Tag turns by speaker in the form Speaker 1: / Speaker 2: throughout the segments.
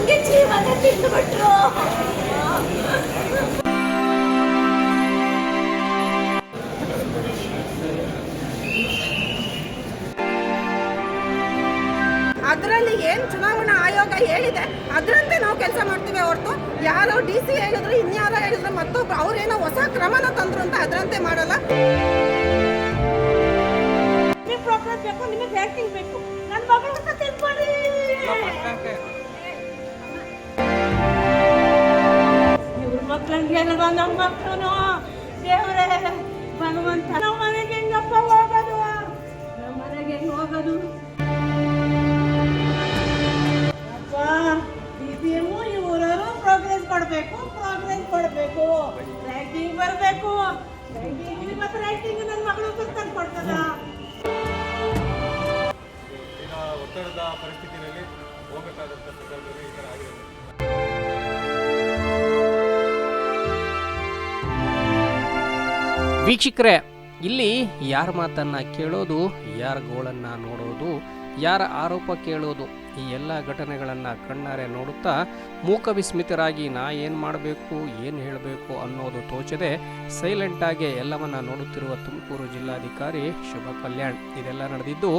Speaker 1: ನಮ್ಗೆ ಜೀವನ ತಿಂದುಬಿಟ್ರು.
Speaker 2: ಅದರಲ್ಲಿ ಏನು ಚುನಾವಣಾ ಆಯೋಗ ಹೇಳಿದೆ ಅದರಂತೆ ನಾವು ಕೆಲಸ ಮಾಡ್ತೀವಿ ಹೊರತು ಯಾರೋ DC ಹೇಳಿದ್ರು ಇನ್ಯಾರೋ ಹೇಳಿದ್ರು ಮತ್ತೊಬ್ರು ಅವ್ರೇನೋ ಹೊಸ ಕ್ರಮನ ತಂದ್ರು ಅಂತ ಅದರಂತೆ ಮಾಡಲ್ಲ.
Speaker 1: ಪ್ರೋಗ್ರೆಸ್ ಬೇಕು, ನಿಮಗೆ ರ್ಯಾಂಕಿಂಗ್ ಬೇಕು, ನನ್ನ ಮಗಳು ಅಂತ ತಿಳ್ಕೊಳ್ಳಿ. ಇವ್ರ ಮಕ್ಳಂಗೆ ಏನಲ್ವಾ ನಮ್ಮ ಮಕ್ಕಳು. ದೇವರೇ ಭಗವಂತ, ನಮ್ಮ ಮನೆಗೆ ಹೆಂಗಪ್ಪ ಹೋಗೋದು, ನಮ್ಮ ಮನೆಗೆ ಹೆಂಗ್ ಹೋಗೋದು? ಇವರು ಪ್ರೋಗ್ರೆಸ್ ಕೊಡಬೇಕು, ರ್ಯಾಂಕಿಂಗ್ ಬರಬೇಕು. ಮತ್ತೆ ರ್ಯಾಂಕಿಂಗ್ ನನ್ನ ಮಗಳು ತಂದು ಕೊಡ್ತದ.
Speaker 3: ಒತ್ತಡದ ಪರಿಸ್ಥಿತಿಯಲ್ಲಿ ಹೋಗಬೇಕಾದಂಥ ಸಂದರ್ಭದಲ್ಲಿ ಈ ಥರ ಆಗಿದೆ.
Speaker 4: ವೀಕ್ಷಕರೇ, ಇಲ್ಲಿ ಯಾರ ಮಾತನ್ನು ಕೇಳೋದು, ಯಾರ ಗೋಳನ್ನು ನೋಡೋದು, ಯಾರ ಆರೋಪ ಕೇಳೋದು, ಈ ಎಲ್ಲ ಘಟನೆಗಳನ್ನು ಕಣ್ಣಾರೆ ನೋಡುತ್ತಾ ಮೂಕ ವಿಸ್ಮಿತರಾಗಿ ನಾ ಏನು ಮಾಡಬೇಕು, ಏನು ಹೇಳಬೇಕು ಅನ್ನೋದು ತೋಚದೆ ಸೈಲೆಂಟಾಗಿ ಎಲ್ಲವನ್ನ ನೋಡುತ್ತಿರುವ ತುಮಕೂರು ಜಿಲ್ಲಾಧಿಕಾರಿ ಶುಭ ಕಲ್ಯಾಣ್. ಇದೆಲ್ಲ ನಡೆದಿದ್ದು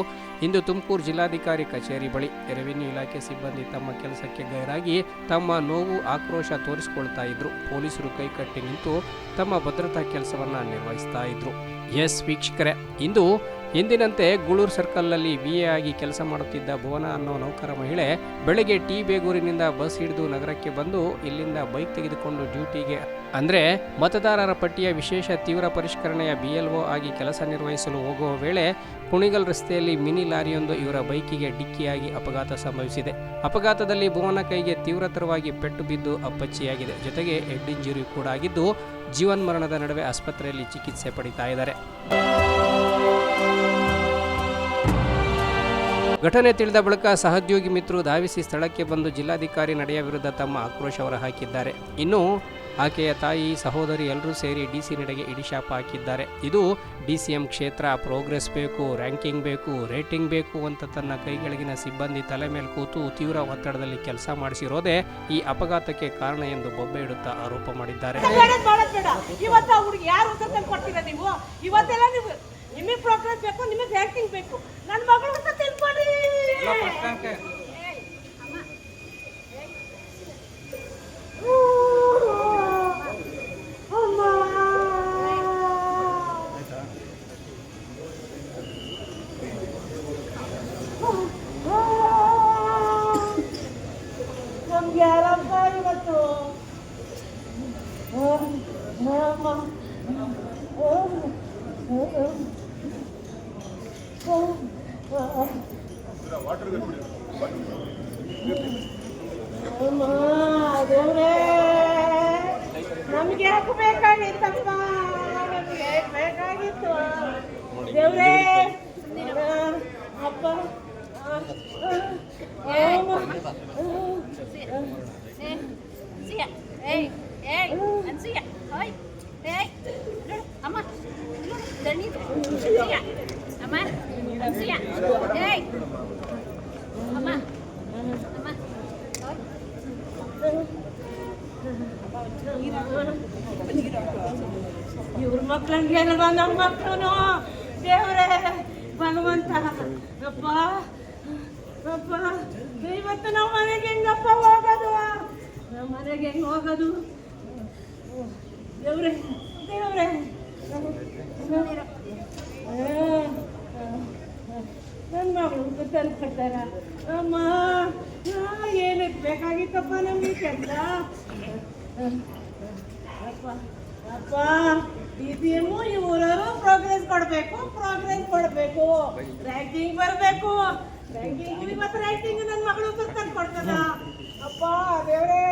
Speaker 4: ಇಂದು ತುಮಕೂರು ಜಿಲ್ಲಾಧಿಕಾರಿ ಕಚೇರಿ ಬಳಿ. ರೆವಿನ್ಯೂ ಇಲಾಖೆ ಸಿಬ್ಬಂದಿ ತಮ್ಮ ಕೆಲಸಕ್ಕೆ ಗೈರಾಗಿ ತಮ್ಮ ನೋವು ಆಕ್ರೋಶ ತೋರಿಸಿಕೊಳ್ತಾ ಇದ್ರು. ಪೊಲೀಸರು ಕೈಕಟ್ಟಿ ನಿಂತು ತಮ್ಮ ಭದ್ರತಾ ಕೆಲಸವನ್ನು ನಿರ್ವಹಿಸ್ತಾ ಇದ್ರು. ಎಸ್ ವೀಕ್ಷಕರೇ, ಇಂದು ಎಂದಿನಂತೆ ಗೂಳೂರು ಸರ್ಕಲ್ನಲ್ಲಿ VA ಆಗಿ ಕೆಲಸ ಮಾಡುತ್ತಿದ್ದ ಭುವನ ಅನ್ನೋ ನೌಕರ ಮಹಿಳೆ ಬೆಳಗ್ಗೆ ಟಿ ಬೇಗೂರಿನಿಂದ ಬಸ್ ಹಿಡಿದು ನಗರಕ್ಕೆ ಬಂದು ಇಲ್ಲಿಂದ ಬೈಕ್ ತೆಗೆದುಕೊಂಡು ಡ್ಯೂಟಿಗೆ ಅಂದರೆ ಮತದಾರರ ಪಟ್ಟಿಯ ವಿಶೇಷ ತೀವ್ರ ಪರಿಷ್ಕರಣೆಯ BLO ಆಗಿ ಕೆಲಸ ನಿರ್ವಹಿಸಲು ಹೋಗುವ ವೇಳೆ ಕುಣಿಗಲ್ ರಸ್ತೆಯಲ್ಲಿ ಮಿನಿ ಲಾರಿಯೊಂದು ಇವರ ಬೈಕಿಗೆ ಡಿಕ್ಕಿಯಾಗಿ ಅಪಘಾತ ಸಂಭವಿಸಿದೆ. ಅಪಘಾತದಲ್ಲಿ ಭುವನ ಕೈಗೆ ತೀವ್ರತರವಾಗಿ ಪೆಟ್ಟು ಬಿದ್ದು ಅಪ್ಪಚ್ಚಿಯಾಗಿದೆ. ಜೊತೆಗೆ ಹೆಡ್ ಇಂಜುರಿ ಕೂಡ ಆಗಿದ್ದು ಜೀವನ್ಮರಣದ ನಡುವೆ ಆಸ್ಪತ್ರೆಯಲ್ಲಿ ಚಿಕಿತ್ಸೆ ಪಡಿತಾ ಇದ್ದಾರೆ. ಘಟನೆ ತಿಳಿದ ಬಳಿಕ ಸಹೋದ್ಯೋಗಿ ಮಿತ್ರರು ಧಾವಿಸಿ ಸ್ಥಳಕ್ಕೆ ಬಂದು ಜಿಲ್ಲಾಧಿಕಾರಿ ನಡೆಯ ವಿರುದ್ಧ ತಮ್ಮ ಆಕ್ರೋಶ ಹೊರಹಾಕಿದ್ದಾರೆ. ಇನ್ನು ಆಕೆಯ ತಾಯಿ, ಸಹೋದರಿ ಎಲ್ಲರೂ ಸೇರಿ DC ನಡೆಗೆ ಇಡಿಶಾಪ ಹಾಕಿದ್ದಾರೆ. ಇದು DCM ಕ್ಷೇತ್ರ, ಪ್ರೋಗ್ರೆಸ್ ಬೇಕು, ರ್ಯಾಂಕಿಂಗ್ ಬೇಕು, ರೇಟಿಂಗ್ ಬೇಕು ಅಂತ ತನ್ನ ಕೈಗಳಿಗಿನ ಸಿಬ್ಬಂದಿ ತಲೆ ಮೇಲೆ ಕೂತು ತೀವ್ರ ಒತ್ತಡದಲ್ಲಿ ಕೆಲಸ ಮಾಡಿಸಿರೋದೇ ಈ ಅಪಘಾತಕ್ಕೆ ಕಾರಣ ಎಂದು ಬೊಬ್ಬೆ ಇಡುತ್ತಾ ಆರೋಪ ಮಾಡಿದ್ದಾರೆ.
Speaker 1: ನಿಮಗೆ ಪ್ರೋಗ್ರೆಸ್ ಬೇಕು, ನಿಮಗೆ ರ್ಯಾಂಕಿಂಗ್ ಬೇಕು, ನನ್ನ ಮಗಳು ಅಂತ ತಿಳ್ಕೊಳ್ಳಿ. ನಮ್ಗೆ ಯಾರಪ್ಪ ಇವತ್ತು ನಮ್ಗೆ ಯಾಕೆ ಬೇಕಾಗಿತ್ತಪ್ಪ, ನಮ್ಗೆ ಬೇಕಾಗಿತ್ತು ದೇವ್ರೇ. ಅಪ್ಪ ಇವ್ರ ಮಕ್ಳಂಗೆ ಏನಲ್ವಾ ನಮ್ಮ ಮಕ್ಕಳು. ದೇವರೇ ಭಗವಂತ, ಅಪ್ಪ ಅಪ್ಪ ಇವತ್ತು ನಮ್ಮ ಮನೆಗೆ ಹೆಂಗಪ್ಪ ಹೋಗೋದು, ನಮ್ಮ ಮನೆಗೆ ಹೆಂಗೆ ಹೋಗೋದು? ದೇವ್ರೆ ದೇವ್ರೆ, ನನ್ನ ಮಗಳು ತಂದು ಕೊಡ್ತಾರ. ಅಮ್ಮ ಏನಕ್ಕೆ ಬೇಕಾಗಿತ್ತಪ್ಪ ನಮಗೆ ಕೆಲಸ? ಅಪ್ಪ ಅಪ್ಪ DCM ಇವರು ಪ್ರೋಗ್ರೆಸ್ ಕೊಡಬೇಕು, ರ್ಯಾಂಕಿಂಗ್ ಬರಬೇಕು. ರ್ಯಾಂಕಿಂಗ್ ಮತ್ತೆ ರ್ಯಾಂಕಿಂಗ್ ನನ್ನ ಮಗಳು ತಂದು ಕೊಡ್ತದ. ಅಪ್ಪ ದೇವರೇ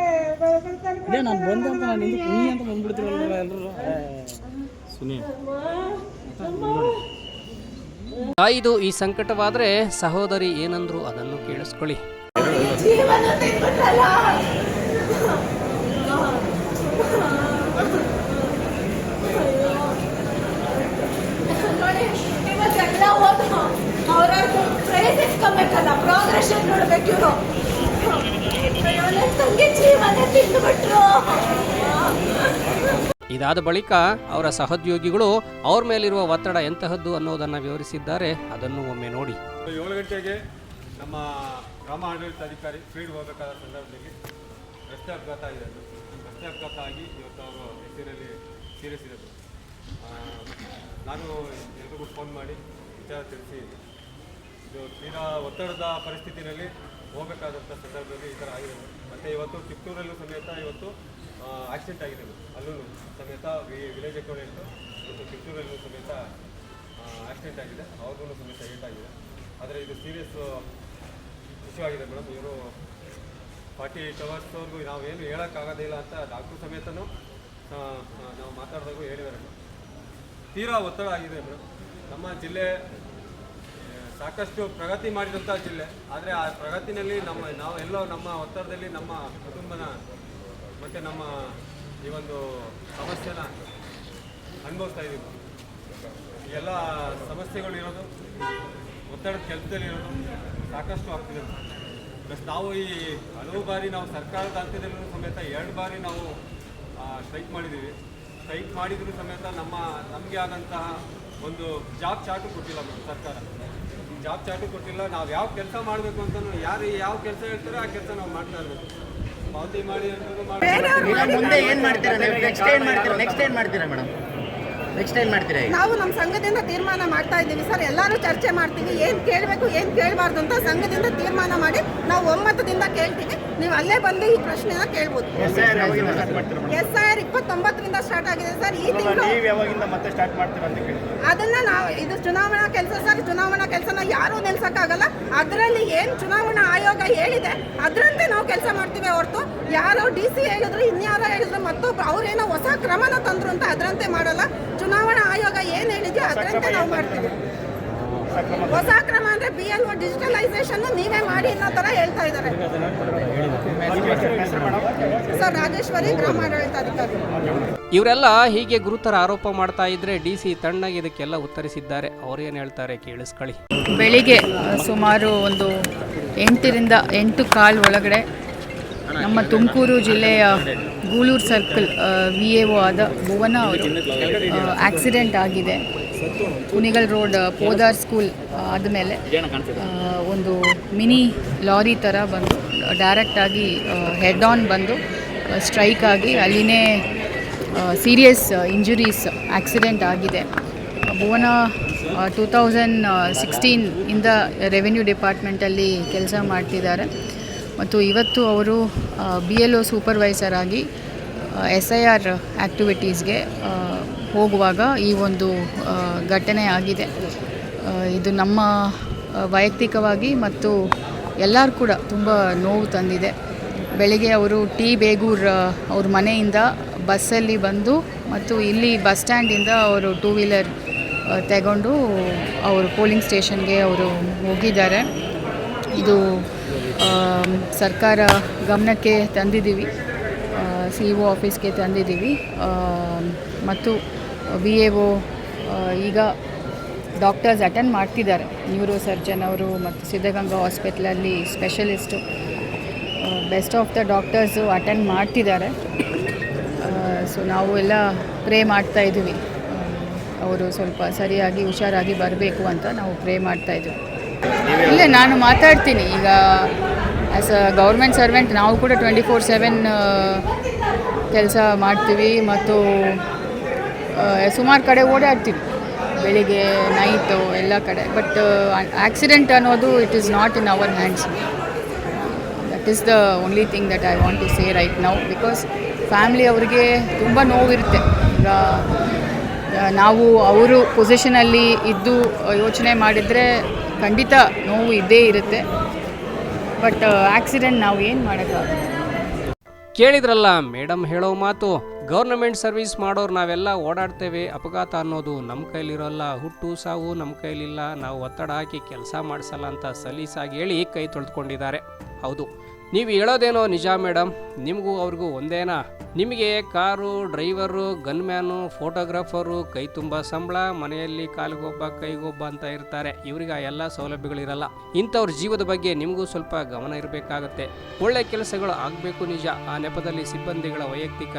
Speaker 4: ತಾಯಿದು ಈ ಸಂಕಟವಾದರೆ ಸಹೋದರಿ ಏನಂದ್ರು ಅದನ್ನು ಕೇಳಿಸ್ಕೊಳ್ಳಿ.
Speaker 1: ಅವರ ಪ್ರಯತ್ನಿಸ್ಕೊಬೇಕಲ್ಲ, ಪ್ರೋಗ್ರೆಷನ್ ನೋಡ್ಬೇಕು ಇವರು.
Speaker 4: ಇದಾದ ಬಳಿಕ ಅವರ ಸಹೋದ್ಯೋಗಿಗಳು ಅವ್ರ ಮೇಲಿರುವ ಒತ್ತಡ ಎಂತಹದ್ದು ಅನ್ನೋದನ್ನು ವಿವರಿಸಿದ್ದಾರೆ. ಅದನ್ನು ಒಮ್ಮೆ ನೋಡಿ.
Speaker 3: 7 ಗಂಟೆಗೆ ನಮ್ಮ ಗ್ರಾಮ ಆಡಳಿತಾಧಿಕಾರಿ ಫೀಲ್ಡ್ ಹೋಗಬೇಕಾದ ಸಂದರ್ಭದಲ್ಲಿ ರಸ್ತೆ ಅಪಘಾತ ಆಗಿದೆ. ರಸ್ತೆ ಅಪಘಾತ ಆಗಿ ಇವತ್ತು ಅವರು ಹೆಸರಲ್ಲಿ ಸೀರಿಯಸ್ ಇರೋದು. ನಾನು ಎಲ್ರಿಗೂ ಫೋನ್ ಮಾಡಿ ವಿಚಾರ ತಿಳಿಸಿ ಇದು ತೀರಾ ಒತ್ತಡದ ಪರಿಸ್ಥಿತಿಯಲ್ಲಿ ಹೋಗಬೇಕಾದಂಥ ಸಂದರ್ಭದಲ್ಲಿ ಈ ಥರ ಆಗಿದೆ. ಮತ್ತು ಇವತ್ತು ಕಿತ್ತೂರಲ್ಲೂ ಸಮೇತ ಇವತ್ತು ಆಕ್ಸಿಡೆಂಟ್ ಆಗಿದೆ. ಅಲ್ಲೂ ಸಮೇತ ವಿಲೇಜ್ ಅಕೌಂಟೆಂಟ್ ಇವತ್ತು ಕಿತ್ತೂರಲ್ಲೂ ಸಮೇತ ಆಕ್ಸಿಡೆಂಟ್ ಆಗಿದೆ. ಅವ್ರಿಗೂ ಸಮೇತ ಏಟಾಗಿದೆ. ಆದರೆ ಇದು ಸೀರಿಯಸ್ ಇಶ್ಯೂ ಆಗಿದೆ ಮೇಡಮ್. ಇವರು 48 ಅವರ್ಸ್ವರೆಗೂ ನಾವೇನು ಹೇಳೋಕ್ಕಾಗೋದೇ ಇಲ್ಲ ಅಂತ ಡಾಕ್ಟ್ರು ಸಮೇತನೂ ನಾವು ಮಾತಾಡಿದಾಗೂ ಹೇಳಿದ್ದಾರೆ ಮೇಡಮ್. ತೀರಾ ಒತ್ತಡ ಆಗಿದೆ ಮೇಡಮ್. ನಮ್ಮ ಜಿಲ್ಲೆ ಸಾಕಷ್ಟು ಪ್ರಗತಿ ಮಾಡಿದಂಥ ಜಿಲ್ಲೆ. ಆದರೆ ಆ ಪ್ರಗತಿನಲ್ಲಿ ನಾವೆಲ್ಲೋ ನಮ್ಮ ಒತ್ತಡದಲ್ಲಿ ನಮ್ಮ ಕುಟುಂಬನ ಮತ್ತು ನಮ್ಮ ಈ ಒಂದು ಸಮಸ್ಯೆನ ಅನುಭವಿಸ್ತಾ ಇದ್ದೀವಿ. ಈ ಎಲ್ಲ ಸಮಸ್ಯೆಗಳು ಇರೋದು ಒತ್ತಡದ ಕೆಲಸದಲ್ಲಿ ಇರೋದು ಸಾಕಷ್ಟು ಆಗ್ತಿದೆ. ಪ್ಲಸ್ ನಾವು ಈ ಹಲವು ಬಾರಿ ನಾವು ಸರ್ಕಾರದ ಹಂತದಲ್ಲೂ ಸಮೇತ 2 ಬಾರಿ ನಾವು ಸ್ಟ್ರೈಕ್ ಮಾಡಿದ್ದೀವಿ. ಸ್ಟ್ರೈಕ್ ಮಾಡಿದರೂ ಸಮೇತ ನಮಗೆ ಆದಂತಹ ಒಂದು ಜಾಬ್ ಚಾರ್ಟು ಕೊಟ್ಟಿಲ್ಲ ಮೇಡಮ್. ಸರ್ಕಾರ ಜಾಬ್ ಚಾರ್ಟು ಕೊಟ್ಟಿಲ್ಲ. ನಾವು ಯಾವ ಕೆಲಸ ಮಾಡಬೇಕು ಅಂತಲೂ ಯಾರು ಯಾವ ಕೆಲಸ ಹೇಳ್ತಾರೋ ಆ ಕೆಲಸ ನಾವು ಮಾಡ್ತಾ ಇರಬೇಕು. ಪಾವತಿ ಮಾಡಿ ಅನ್ನೋದು ಮಾಡಿ.
Speaker 5: ಮುಂದೆ ಏನು ಮಾಡ್ತೀರಾ? ನೆಕ್ಸ್ಟ್ ಏನು ಮಾಡ್ತೀರಾ ಮೇಡಮ್? ನೆಕ್ಸ್ಟ್ ಏನು ಮಾಡ್ತೀರಾ?
Speaker 2: ನಾವು ನಮ್ಮ ಸಂಘದಿಂದ ತೀರ್ಮಾನ ಮಾಡ್ತಾ ಇದ್ದೀವಿ ಸರ್. ಎಲ್ಲರೂ ಚರ್ಚೆ ಮಾಡ್ತೀವಿ. ಏನು ಕೇಳಬೇಕು ಏನು ಕೇಳಬಾರ್ದು ಅಂತ ಸಂಘದಿಂದ ತೀರ್ಮಾನ ಮಾಡಿ ನಾವು ಒಮ್ಮತದಿಂದ ಕೇಳ್ತೀವಿ. ನೀವು ಅಲ್ಲೇ ಬಂದು ಈ ಪ್ರಶ್ನೆನ ಕೇಳ್ಬೋದು. SIR 29ರಿಂದ ಸ್ಟಾರ್ಟ್ ಆಗಿದೆ ಸರ್. ಈ ತಿಂಗಳು ಅದನ್ನ ನಾವು ಇದು ಚುನಾವಣಾ ಕೆಲಸ ಸರ್. ಚುನಾವಣಾ ಕೆಲಸನ ಯಾರೂ ನಿಲ್ಸಕ್ಕಾಗಲ್ಲ. ಅದರಲ್ಲಿ ಏನು ಚುನಾವಣಾ ಆಯೋಗ ಹೇಳಿದೆ ಅದರಂತೆ ನಾವು ಕೆಲಸ ಮಾಡ್ತೀವಿ ಹೊರತು ಯಾರೋ DC ಹೇಳಿದ್ರು ಇನ್ಯಾರೋ ಹೇಳಿದ್ರು ಮತ್ತೊಬ್ಬರು ಅವ್ರೇನೋ ಹೊಸ ಕ್ರಮನ ತಂದ್ರು ಅಂತ ಅದರಂತೆ ಮಾಡಲ್ಲ. ಚುನಾವಣಾ ಆಯೋಗ ಏನು ಹೇಳಿದೆಯೋ ಅದರಂತೆ ನಾವು ಮಾಡ್ತೀವಿ. ಹೊಸ ಕ್ರಮ ಅಂದ್ರೆ BLO ಡಿಜಿಟಲೈಸೇಷನ್ ನೀವೇ ಮಾಡಿ ಅನ್ನೋ ತರ ಹೇಳ್ತಾ ಇದ್ದಾರೆ ಸರ್. ರಾಜೇಶ್ವರಿ ಗ್ರಾಮಾಡಳಿತಾಧಿಕಾರಿ.
Speaker 4: ಇವರೆಲ್ಲ ಹೀಗೆ ಗುರುತರ ಆರೋಪ ಮಾಡ್ತಾ ಇದ್ರೆ DC ತಣ್ಣಗೆ ಇದಕ್ಕೆಲ್ಲ ಉತ್ತರಿಸಿದ್ದಾರೆ. ಅವ್ರೇನು ಹೇಳ್ತಾರೆ ಕೇಳಿಸ್ಕೊಳ್ಳಿ.
Speaker 6: ಬೆಳಿಗ್ಗೆ ಸುಮಾರು ಒಂದು 8ರಿಂದ 8:15 ಒಳಗಡೆ ನಮ್ಮ ತುಮಕೂರು ಜಿಲ್ಲೆಯ ಗೂಳೂರು ಸರ್ಕಲ್ VAO ಆದ ಭುವನ ಅವರು ಆಕ್ಸಿಡೆಂಟ್ ಆಗಿದೆ. ಕುಣಿಗಲ್ ರೋಡ್ ಪೋದಾರ್ ಸ್ಕೂಲ್ ಆದಮೇಲೆ ಒಂದು ಮಿನಿ ಲಾರಿ ಥರ ಬಂದು ಡೈರೆಕ್ಟಾಗಿ ಹೆಡ್ ಆನ್ ಬಂದು ಸ್ಟ್ರೈಕ್ ಆಗಿ ಅಲ್ಲಿನೇ ಸೀರಿಯಸ್ ಇಂಜುರೀಸ್ ಆಕ್ಸಿಡೆಂಟ್ ಆಗಿದೆ. ಭುವನ 2016 ಇಂದ ರೆವೆನ್ಯೂ ಡಿಪಾರ್ಟ್ಮೆಂಟಲ್ಲಿ ಕೆಲಸ ಮಾಡ್ತಿದ್ದಾರೆ ಮತ್ತು ಇವತ್ತು ಅವರು BLO ಸೂಪರ್ವೈಸರ್ ಆಗಿ SIR ಆ್ಯಕ್ಟಿವಿಟೀಸ್ಗೆ ಹೋಗುವಾಗ ಈ ಒಂದು ಘಟನೆ ಆಗಿದೆ. ಇದು ನಮ್ಮ ವೈಯಕ್ತಿಕವಾಗಿ ಮತ್ತು ಎಲ್ಲರೂ ಕೂಡ ತುಂಬ ನೋವು ತಂದಿದೆ. ಬೆಳಿಗ್ಗೆ ಅವರು ಬೇಗೂರ್ ಅವ್ರ ಮನೆಯಿಂದ ಬಸ್ಸಲ್ಲಿ ಬಂದು ಮತ್ತು ಇಲ್ಲಿ ಬಸ್ ಸ್ಟ್ಯಾಂಡಿಂದ ಅವರು 2 ವೀಲರ್ ತಗೊಂಡು ಅವರು ಪೋಲಿಂಗ್ ಸ್ಟೇಷನ್ಗೆ ಅವರು ಹೋಗಿದ್ದಾರೆ. ಇದು ಸರ್ಕಾರ ಗಮನಕ್ಕೆ ತಂದಿದ್ದೀವಿ, CO ಆಫೀಸ್ಗೆ ತಂದಿದ್ದೀವಿ ಮತ್ತು VAO ಈಗ ಡಾಕ್ಟರ್ಸ್ ಅಟೆಂಡ್ ಮಾಡ್ತಿದ್ದಾರೆ. ನ್ಯೂರೋ ಸರ್ಜನ್ ಅವರು ಮತ್ತು ಸಿದ್ಧಗಂಗಾ ಹಾಸ್ಪಿಟ್ಲಲ್ಲಿ specialist best of the doctors attend ಮಾಡ್ತಿದ್ದಾರೆ. ಸೊ ನಾವು ಎಲ್ಲ ಪ್ರೇ ಮಾಡ್ತಾ ಇದ್ದೀವಿ ಅವರು ಸ್ವಲ್ಪ ಸರಿಯಾಗಿ ಹುಷಾರಾಗಿ ಬರಬೇಕು ಅಂತ ನಾವು ಪ್ರೇ ಮಾಡ್ತಾಯಿದ್ದೀವಿ. ಇಲ್ಲ, ನಾನು ಮಾತಾಡ್ತೀನಿ ಈಗ ಆ್ಯಸ್ ಅ ಗೌರ್ಮೆಂಟ್ ಸರ್ವೆಂಟ್. ನಾವು ಕೂಡ 24/7 ಕೆಲಸ ಮಾಡ್ತೀವಿ ಮತ್ತು ಸುಮಾರು ಕಡೆ ಓಡಾಡ್ತೀವಿ, ಬೆಳಿಗ್ಗೆ ನೈಟು ಎಲ್ಲ ಕಡೆ. ಬಟ್ ಆಕ್ಸಿಡೆಂಟ್ ಅನ್ನೋದು it is not in our hands. That is the only thing that I want to say right now. Because family ಅವರಿಗೆ ತುಂಬ ನೋವಿರುತ್ತೆ. ಈಗ ನಾವು ಅವರು ಪೊಸಿಷನಲ್ಲಿ ಇದ್ದು ಯೋಚನೆ ಮಾಡಿದರೆ ಖಂಡಿತ ನೋವು ಇದ್ದೇ ಇರುತ್ತೆ. ಬಟ್ ಆಕ್ಸಿಡೆಂಟ್ ನಾವು ಏನು ಮಾಡೋಕ್ಕಾಗುತ್ತೆ.
Speaker 4: ಕೇಳಿದ್ರಲ್ಲ ಮೇಡಮ್ ಹೇಳೋ ಮಾತು. ಗೌರ್ನಮೆಂಟ್ ಸರ್ವಿಸ್ ಮಾಡೋರು ನಾವೆಲ್ಲ ಓಡಾಡ್ತೇವೆ, ಅಪಘಾತ ಅನ್ನೋದು ನಮ್ಮ ಕೈಲಿರೋಲ್ಲ, ಹುಟ್ಟು ಸಾವು ನಮ್ಮ ಕೈಲಿಲ್ಲ, ನಾವು ಒತ್ತಡ ಹಾಕಿ ಕೆಲಸ ಮಾಡಿಸಲ್ಲ ಅಂತ ಸಲೀಸಾಗಿ ಹೇಳಿ ಕೈ ತೊಳೆದುಕೊಂಡಿದ್ದಾರೆ. ಹೌದು, ನೀವು ಹೇಳೋದೇನೋ ನಿಜ ಮೇಡಮ್, ನಿಮಗೂ ಅವ್ರಿಗೂ ಒಂದೇನಾ? ನಿಮಗೆ ಕಾರು, ಡ್ರೈವರು, ಗನ್ಮ್ಯಾನು, ಫೋಟೋಗ್ರಾಫರು, ಕೈ ತುಂಬ ಸಂಬಳ, ಮನೆಯಲ್ಲಿ ಕಾಲಿಗೊಬ್ಬ ಕೈಗೊಬ್ಬ ಅಂತ ಇರ್ತಾರೆ. ಇವರಿಗೆ ಆ ಎಲ್ಲ ಸೌಲಭ್ಯಗಳಿರಲ್ಲ. ಇಂಥವ್ರ ಜೀವದ ಬಗ್ಗೆ ನಿಮಗೂ ಸ್ವಲ್ಪ ಗಮನ ಇರಬೇಕಾಗತ್ತೆ. ಒಳ್ಳೆ ಕೆಲಸಗಳು ಆಗಬೇಕು ನಿಜ. ಆ ನೆಪದಲ್ಲಿ ಸಿಬ್ಬಂದಿಗಳ ವೈಯಕ್ತಿಕ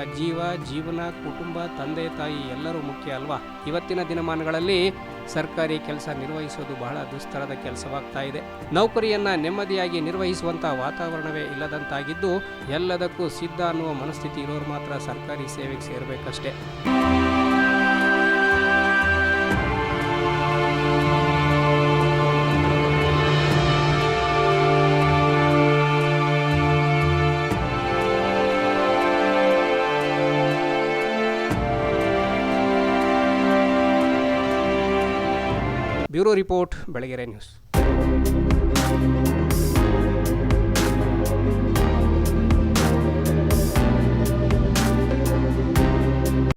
Speaker 4: ಜೀವನ, ಕುಟುಂಬ, ತಂದೆ ತಾಯಿ ಎಲ್ಲರೂ ಮುಖ್ಯ ಅಲ್ವಾ? ಇವತ್ತಿನ ದಿನಮಾನಗಳಲ್ಲಿ ಸರ್ಕಾರಿ ಕೆಲಸ ನಿರ್ವಹಿಸೋದು ಬಹಳ ದುಸ್ತರದ ಕೆಲಸವಾಗ್ತಾ ಇದೆ. ನೌಕರಿಯನ್ನ ನೆಮ್ಮದಿಯಾಗಿ ನಿರ್ವಹಿಸುವಂಥ ವಾತಾವರಣವೇ ಇಲ್ಲದಂತಾಗಿದ್ದು, ಎಲ್ಲದಕ್ಕೂ ಸಿದ್ಧ ಅನ್ನುವ ಮನಸ್ಥಿತಿ ಇರೋರು ಮಾತ್ರ ಸರ್ಕಾರಿ ಸೇವೆಗೆ ಸೇರಬೇಕಷ್ಟೇ. Bureau report, Belagere news.